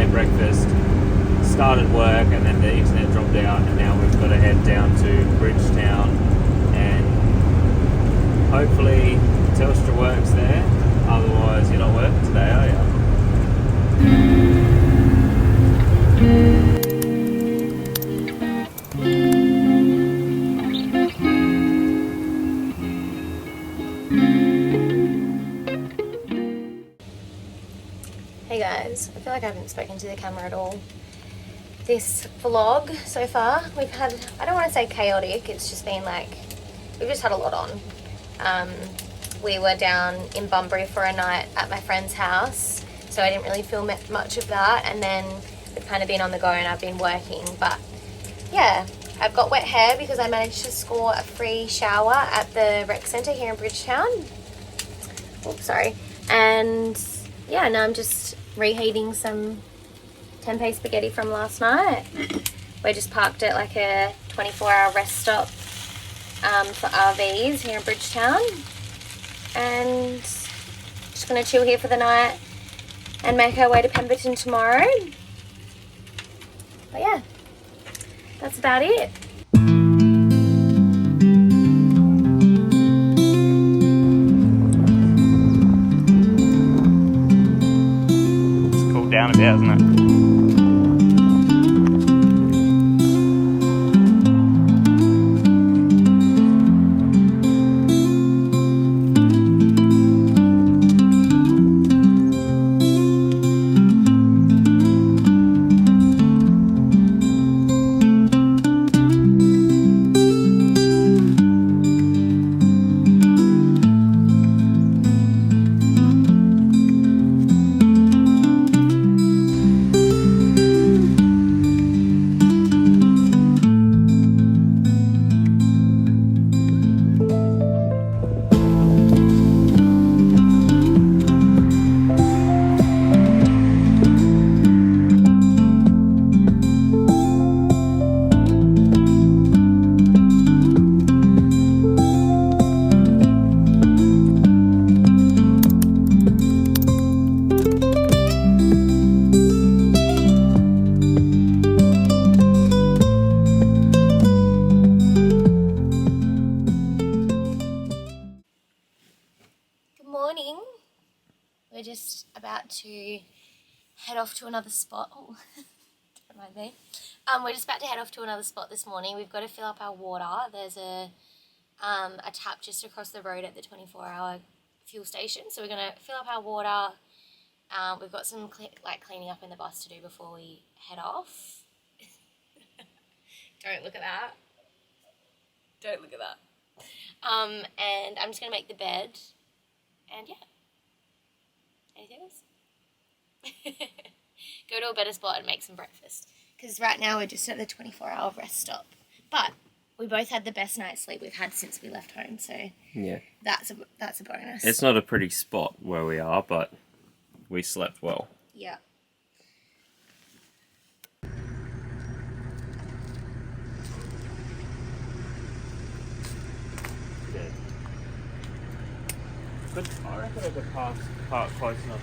made breakfast, started work, and then the internet dropped out, and now we've got to head down to Bridgetown, and hopefully Telstra works there. Otherwise, you're not working today, are you? Hey guys, I feel like I haven't spoken to the camera at all this vlog so far. We've had, I don't want to say chaotic, it's just been like, we've just had a lot on. We were down in Bunbury for a night at my friend's house, so I didn't really film much of that, and then we've kind of been on the go and I've been working. But yeah, I've got wet hair because I managed to score a free shower at the rec centre here in Bridgetown. Oops, sorry. And yeah, now I'm just reheating some tempeh spaghetti from last night. We're just parked at like a 24-hour rest stop for RVs here in Bridgetown, and just gonna chill here for the night and make our way to Pemberton tomorrow. But yeah, that's about it. It's cooled down a bit, hasn't it? We're just about to head off to another spot. Oh, don't mind me. We're just about to head off to another spot this morning. We've got to fill up our water. There's a tap just across the road at the 24-hour fuel station. So we're going to fill up our water. We've got some cleaning up in the bus to do before we head off. Don't look at that. Don't look at that. And I'm just going to make the bed. And yeah. Anything else? Go to a better spot and make some breakfast. Because right now we're just at the 24-hour rest stop. But we both had the best night's sleep we've had since we left home. So yeah, that's a bonus. It's not a pretty spot where we are, but we slept well. Yeah. But I reckon I could park close enough.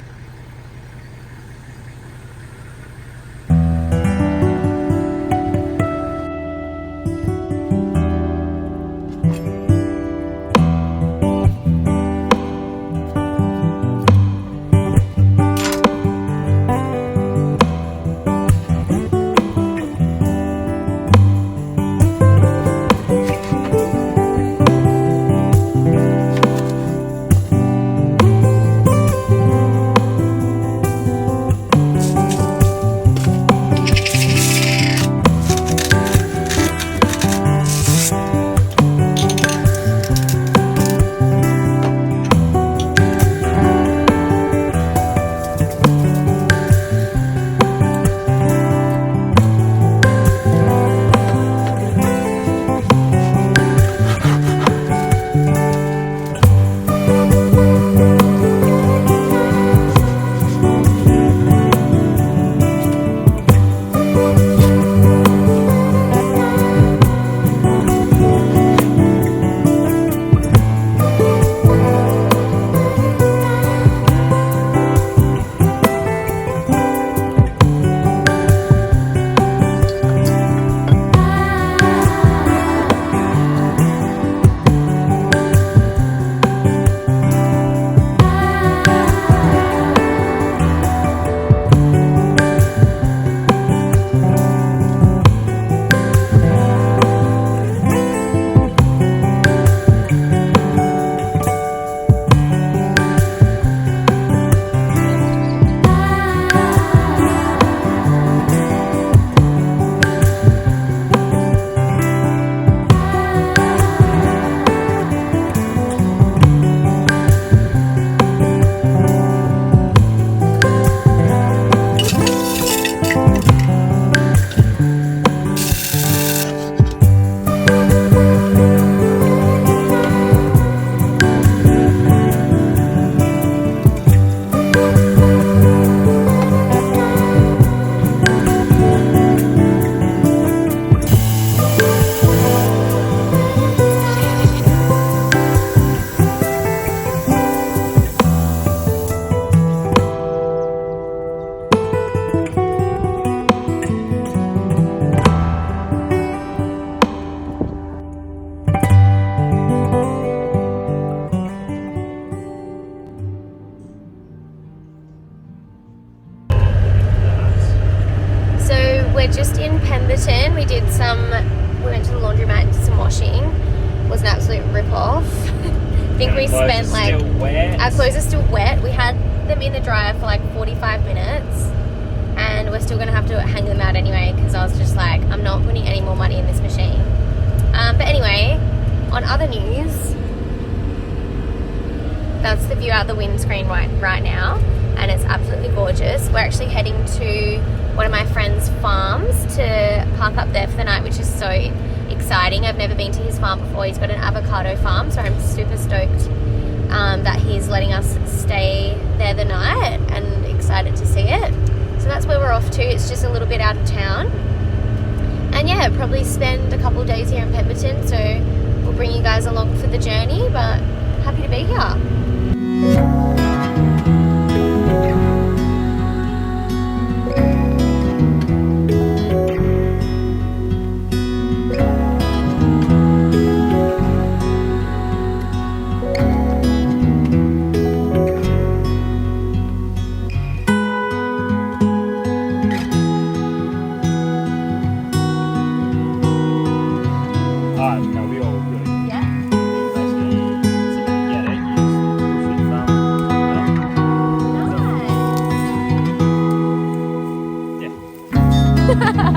we're just in Pemberton. We went to the laundromat and did some washing. It was an absolute rip-off. I think we spent like, our clothes are still wet. We had them in the dryer for like 45 minutes and we're still going to have to hang them out anyway because I was just like, I'm not putting any more money in this machine. But anyway, on other news, that's the view out the windscreen right now, and it's absolutely gorgeous. We're actually heading to one of my friend's farms to park up there for the night, which is so exciting. I've never been to his farm before. He's got an avocado farm, so I'm super stoked that he's letting us stay there the night and excited to see it. So that's where we're off to. It's just a little bit out of town. And yeah, probably spend a couple of days here in Pemberton, so we'll bring you guys along for the journey, but happy to be here.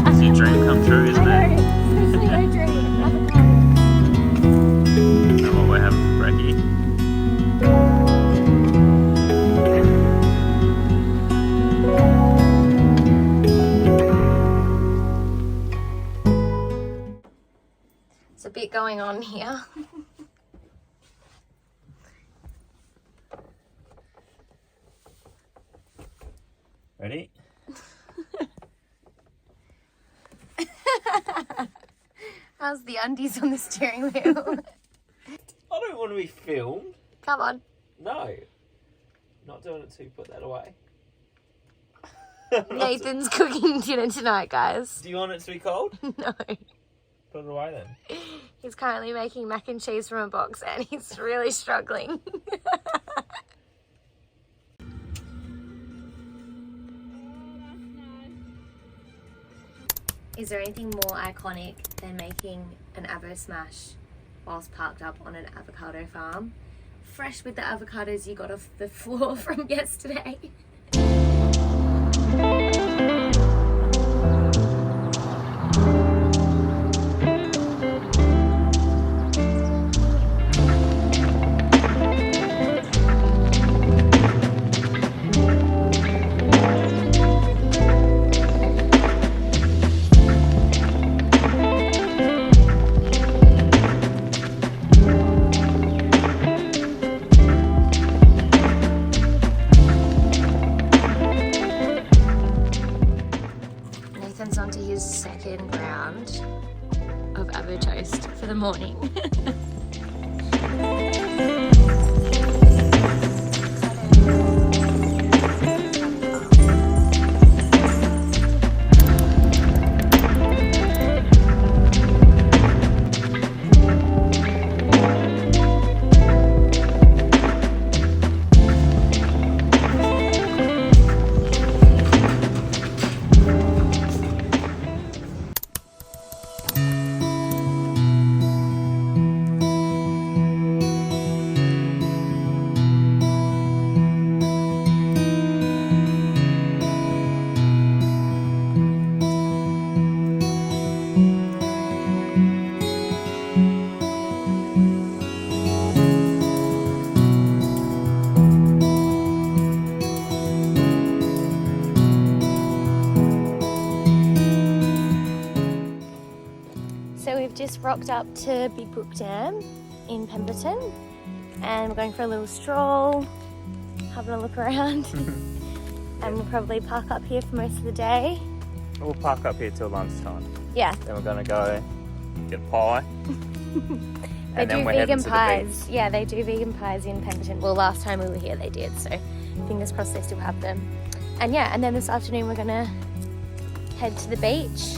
It's your dream come true, isn't it? Seriously, my dream. Avocado. Know what we're having for brekkie? There's a bit going on here. Ready? How's the undies on the steering wheel? I don't want to be filmed. Come on. No. Not doing it too. Put that away. Nathan's cooking dinner tonight, guys. Do you want it to be cold? No. Put it away then. He's currently making mac and cheese from a box and he's really struggling. Is there anything more iconic than making an avo smash whilst parked up on an avocado farm? Fresh with the avocados you got off the floor from yesterday. Nathan's onto his second round of avo toast for the morning. So we've just rocked up to Big Brook Dam in Pemberton and we're going for a little stroll, having a look around. And we'll probably park up here for most of the day. We'll park up here till lunchtime. Yeah. Then we're going to go get a pie. They do vegan pies. Yeah, they do vegan pies in Pemberton. Well, last time we were here they did, so fingers crossed they still have them. And yeah, and then this afternoon we're gonna head to the beach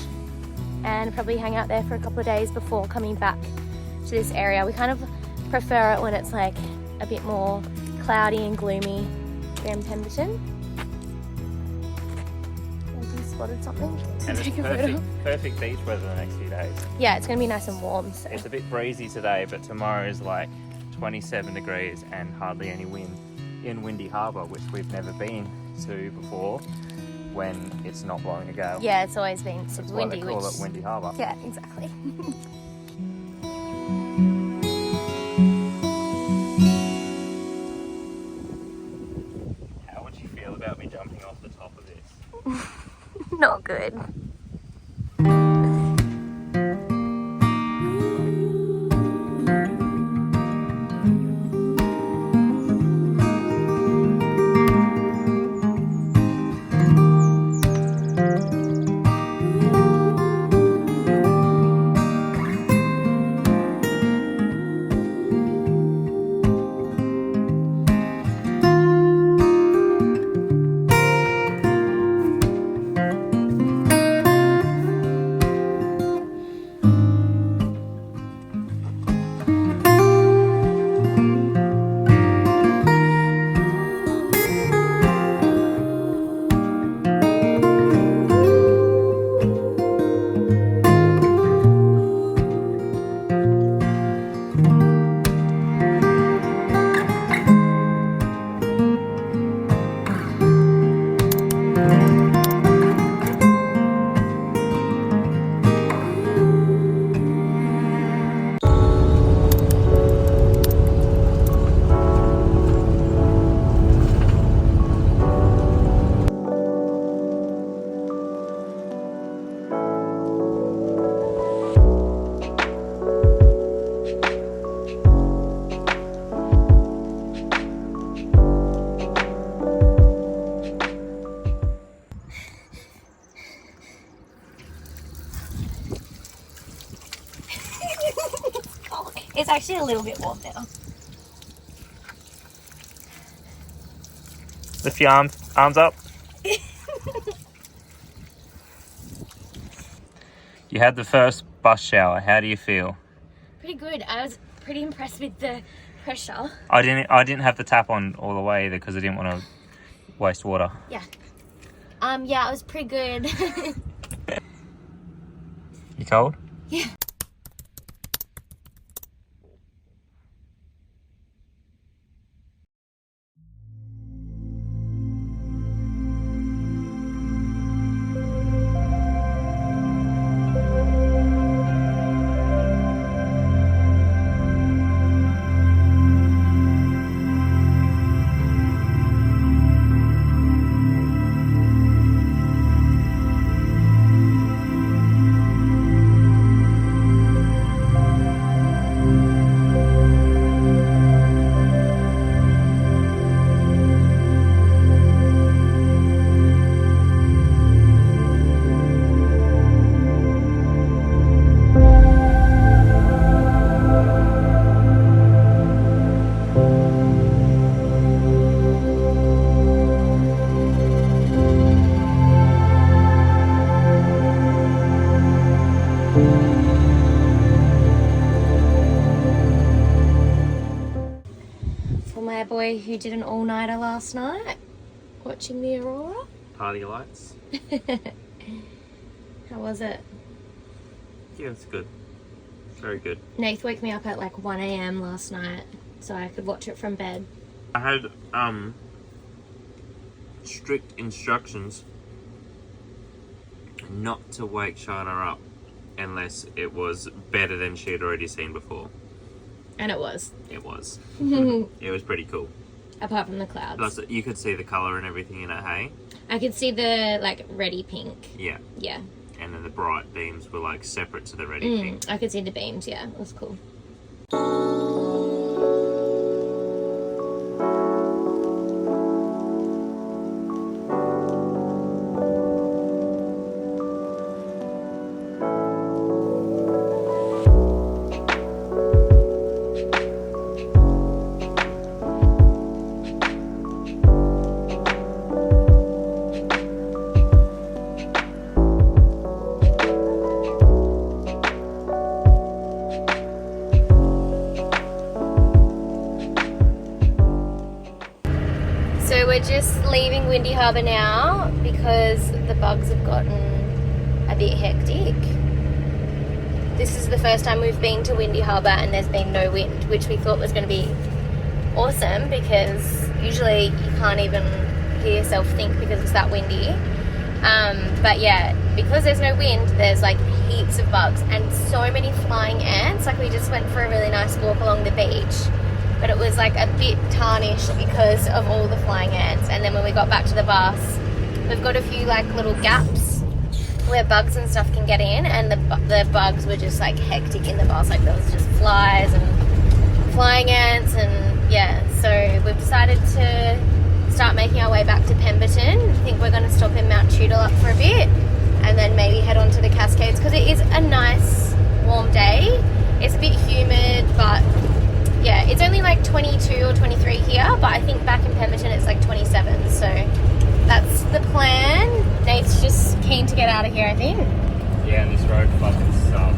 and probably hang out there for a couple of days before coming back to this area. We kind of prefer it when it's like a bit more cloudy and gloomy here in Pemberton. There's his spotted something to And it's take a photo. perfect beach weather the next few days. Yeah, it's going to be nice and warm. So. It's a bit breezy today, but tomorrow is like 27 degrees and hardly any wind in Windy Harbour, which we've never been to before when it's not blowing a gale. Yeah, it's always been super That's why windy. they call it Windy Harbour. Yeah, exactly. How would you feel about me jumping off the top of this? Not good. It's actually a little bit warm now. Lift your arms up. You had the first bus shower. How do you feel? Pretty good. I was pretty impressed with the pressure. I didn't have the tap on all the way either because I didn't want to waste water. Yeah. Yeah, it was pretty good. You cold? Yeah. For my boy who did an all-nighter last night, watching the aurora. Party lights. How was it? Yeah, it's good. Very good. Nath woke me up at like 1 a.m. last night so I could watch it from bed. I had strict instructions not to wake Shana up unless it was better than she had already seen before. And it was. It was. It was pretty cool. Apart from the clouds. Plus, you could see the colour and everything in it, hey? I could see the like reddy pink. Yeah. Yeah. And then the bright beams were like separate to the reddy pink. I could see the beams, yeah. It was cool. just leaving Windy Harbour now because the bugs have gotten a bit hectic. This is the first time we've been to Windy Harbour and there's been no wind, which we thought was going to be awesome because usually you can't even hear yourself think because it's that windy. But yeah, because there's no wind, there's like heaps of bugs and so many flying ants. Like we just went for a really nice walk along the beach, but it was like a bit tarnished because of all the flying ants. And then when we got back to the bus, we've got a few like little gaps where bugs and stuff can get in, and the bugs were just like hectic in the bus. Like there was just flies and flying ants, and yeah, so we've decided to start making our way back to Pemberton. I think we're going to stop in Mount Tudor for a bit and then maybe head on to the Cascades because it is a nice warm day. It's a bit humid, but yeah, it's only like 22 or 23 here, but I think back in Pemberton it's like 27, so that's the plan. Nate's just keen to get out of here, I think. Yeah, and this road fucking sucks.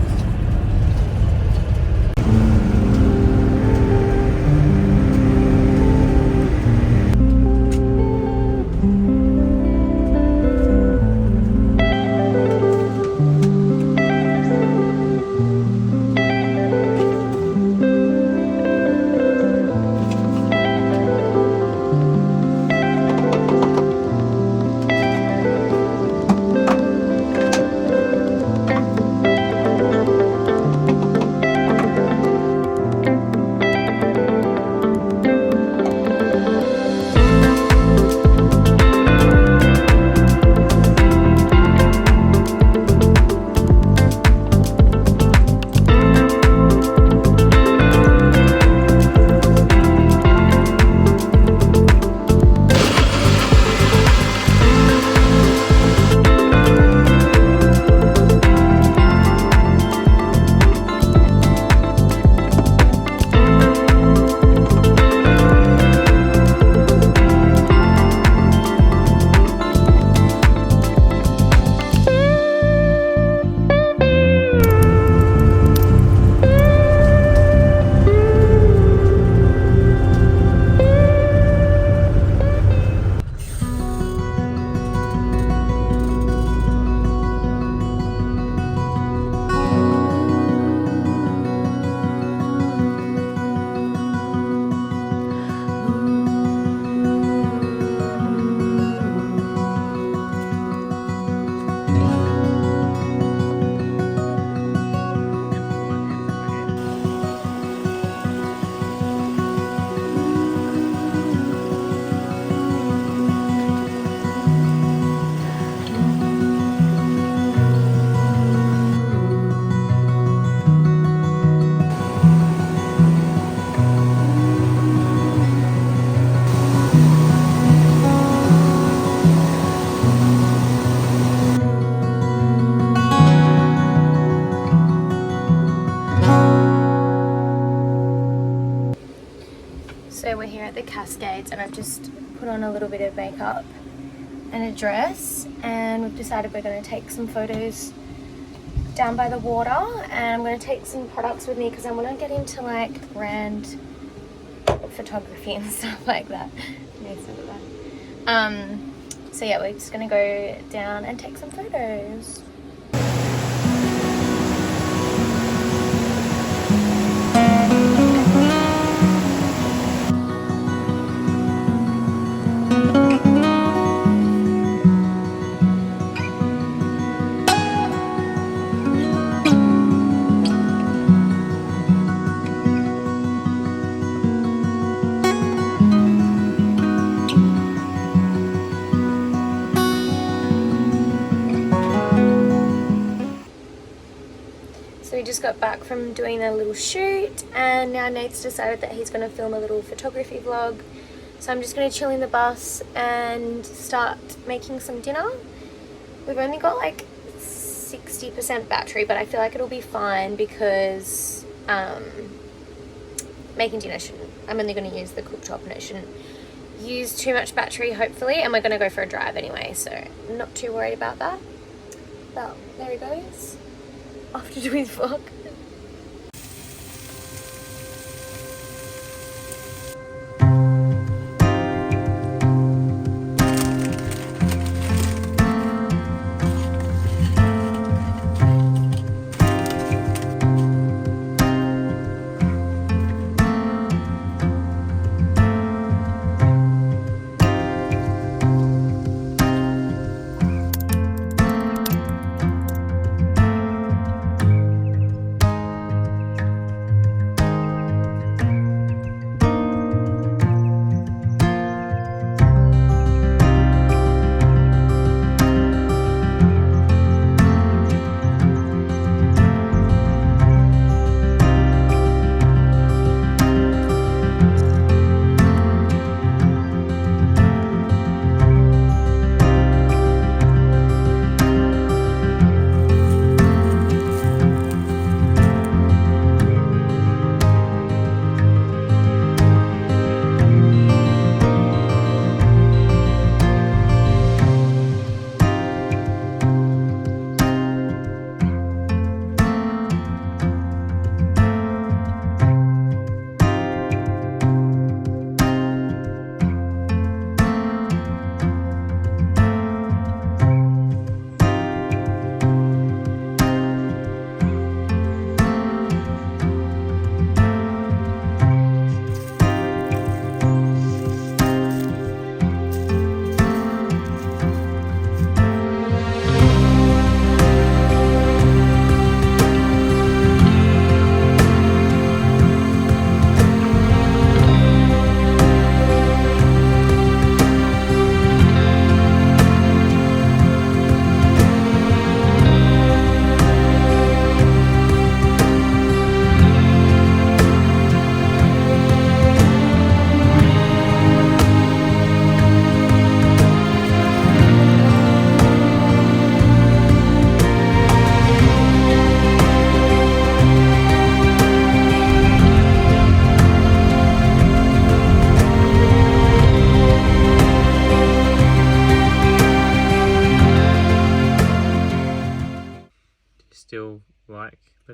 So we're here at the Cascades and I've just put on a little bit of makeup and a dress, and we've decided we're going to take some photos down by the water, and I'm going to take some products with me because I want to get into like brand photography and stuff like that. So yeah, we're just going to go down and take some photos. So we just got back from doing a little shoot, and now Nate's decided that he's going to film a little photography vlog. So I'm just going to chill in the bus and start making some dinner. We've only got like 60% battery, but I feel like it'll be fine because making dinner I'm only going to use the cooktop and it shouldn't use too much battery, hopefully, and we're going to go for a drive anyway, so I'm not too worried about that. But there he goes. Off to do his vlog.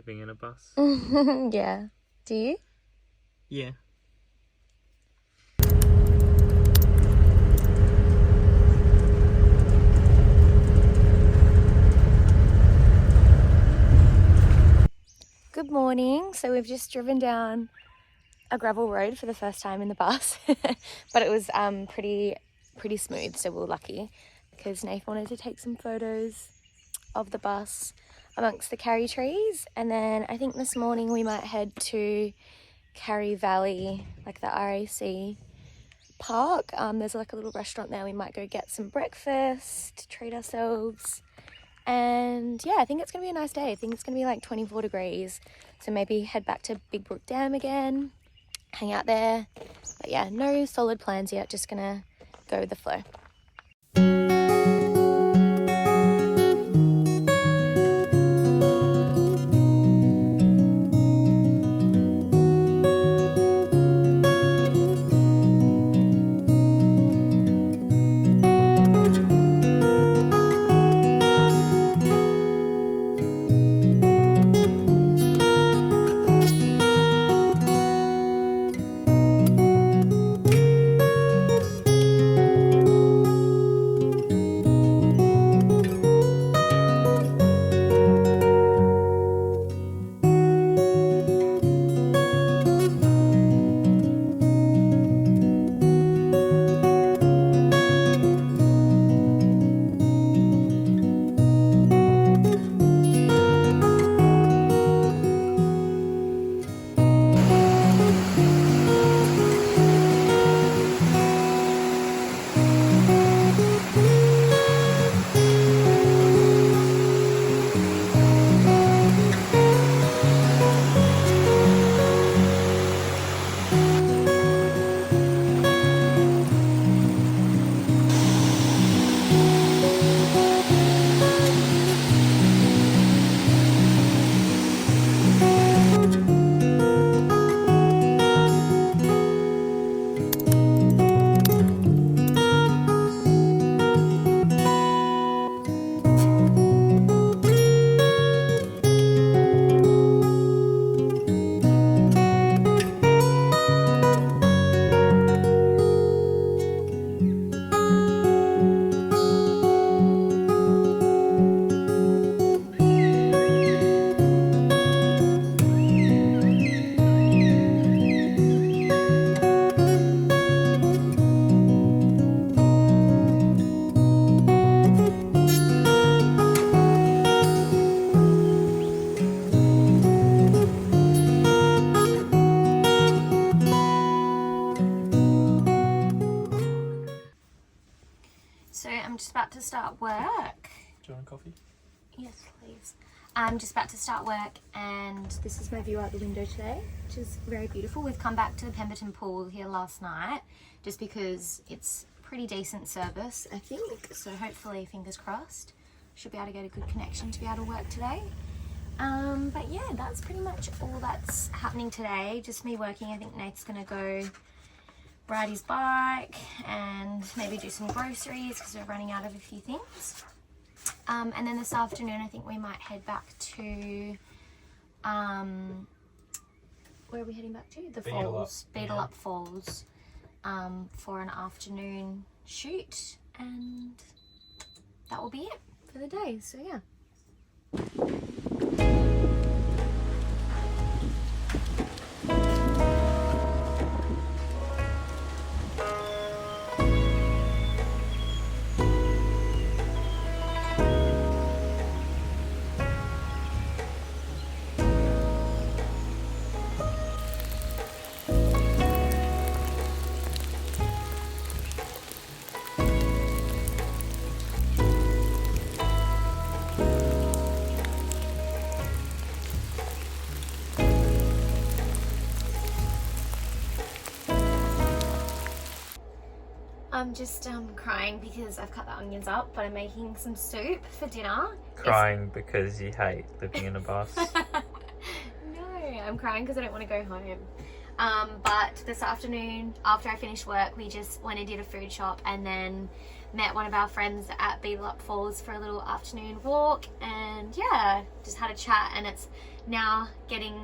living in a bus. Yeah. Do you? Yeah. Good morning. So we've just driven down a gravel road for the first time in the bus, but it was pretty smooth, so we were lucky because Nath wanted to take some photos of the bus amongst the carry trees. And then I think this morning we might head to Carry Valley, like the RAC park. There's like a little restaurant there. We might go get some breakfast, treat ourselves. And yeah, I think it's gonna be a nice day. I think it's gonna be like 24 degrees, so maybe head back to Big Brook Dam again, hang out there. But yeah, no solid plans yet, just gonna go with the flow. So I'm just about to start work. Do you want a coffee? Yes, please. I'm just about to start work, and this is my view out the window today, which is very beautiful. We've come back to the Pemberton pool here last night just because it's pretty decent service, I think. So hopefully, fingers crossed, should be able to get a good connection to be able to work today. But yeah, that's pretty much all that's happening today. Just me working. I think Nate's gonna go ride his bike and maybe do some groceries because we're running out of a few things. And then this afternoon I think we might head back to where are we heading back to? The falls, Beetle Up Falls, for an afternoon shoot, and that will be it for the day. So yeah. I'm just crying because I've cut the onions up, but I'm making some soup for dinner. Crying because you hate living in a bus? No, I'm crying because I don't want to go home. But this afternoon, after I finished work, we just went and did a food shop, and then met one of our friends at Beelup Falls for a little afternoon walk, and yeah, just had a chat. And it's now getting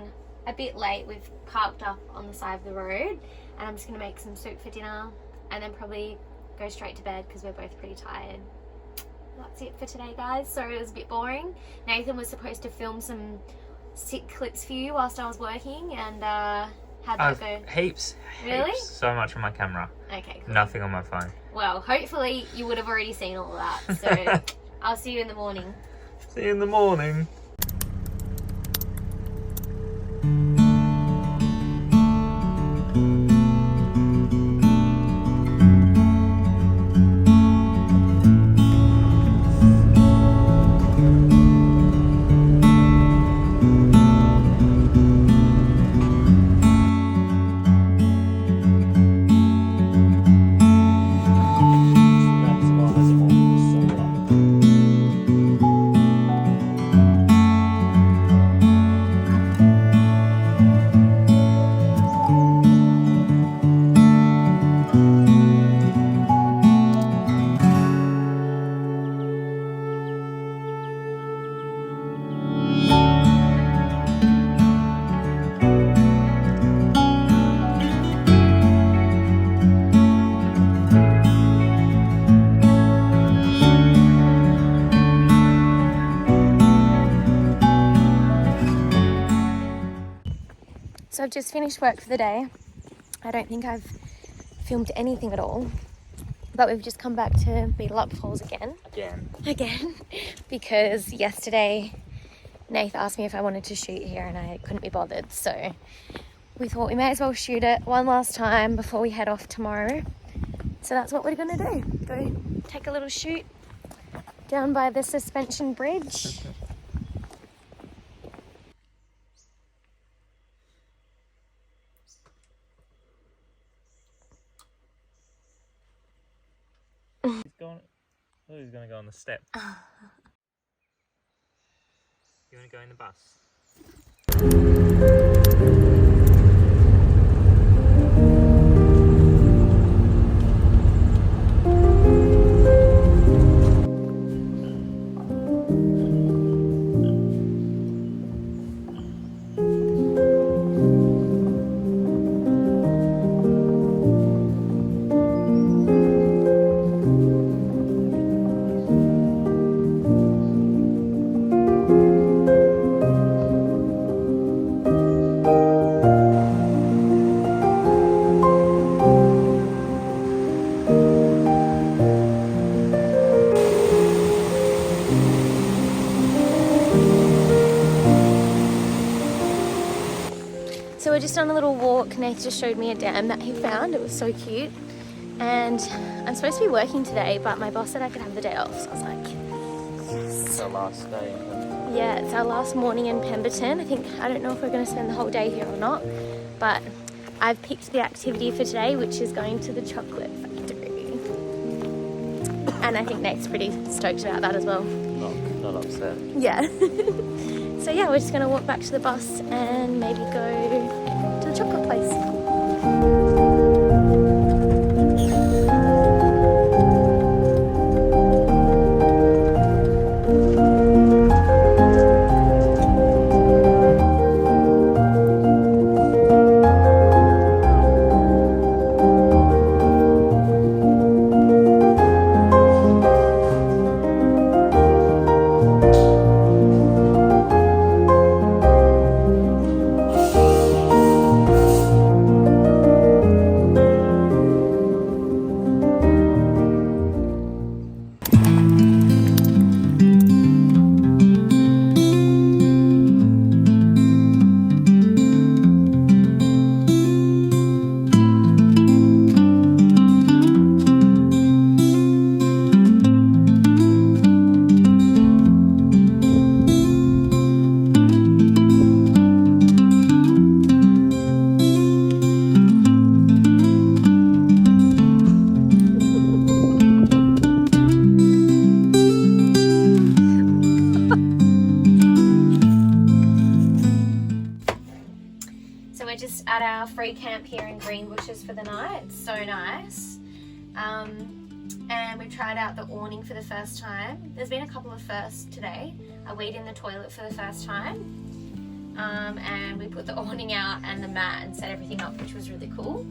a bit late. We've parked up on the side of the road, and I'm just gonna make some soup for dinner and then probably go straight to bed because we're both pretty tired. That's it for today, guys. Sorry it was a bit boring. Nathan was supposed to film some sick clips for you whilst I was working, and how'd that go? Heaps. Really? Heaps. So much on my camera. Okay, cool. Nothing on my phone. Well, hopefully you would have already seen all of that. So I'll see you in the morning. See you in the morning. So I've just finished work for the day. I don't think I've filmed anything at all, but we've just come back to Beelup Falls again, because yesterday Nath asked me if I wanted to shoot here and I couldn't be bothered, so we thought we may as well shoot it one last time before we head off tomorrow. So that's what we're gonna do, go take a little shoot down by the suspension bridge. He's going to go on the step. You want to go in the bus? So we're just on a little walk. Nath just showed me a dam that he found. It was so cute. And I'm supposed to be working today, but my boss said I could have the day off. So I was like, yes. It's our last day. Yeah, it's our last morning in Pemberton. I don't know if we're going to spend the whole day here or not, but I've picked the activity for today, which is going to the chocolate factory. And I think Nate's pretty stoked about that as well. Not upset. Yeah. So yeah, we're just going to walk back to the bus and maybe go to the chocolate place. Just at our free camp here in Greenbushes for the night. It's so nice. and we tried out the awning for the first time. There's been a couple of firsts today. I weed in the toilet for the first time, and we put the awning out and the mat and set everything up, which was really cool.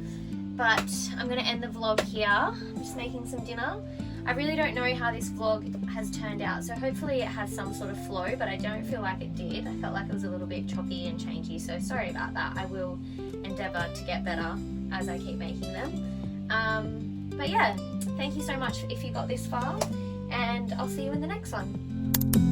But I'm gonna end the vlog here. I'm just making some dinner. I really don't know how this vlog has turned out, so hopefully it has some sort of flow, but I don't feel like it did. I felt like it was a little bit choppy and changey, so sorry about that. I will endeavour to get better as I keep making them. But yeah, thank you so much if you got this far, and I'll see you in the next one.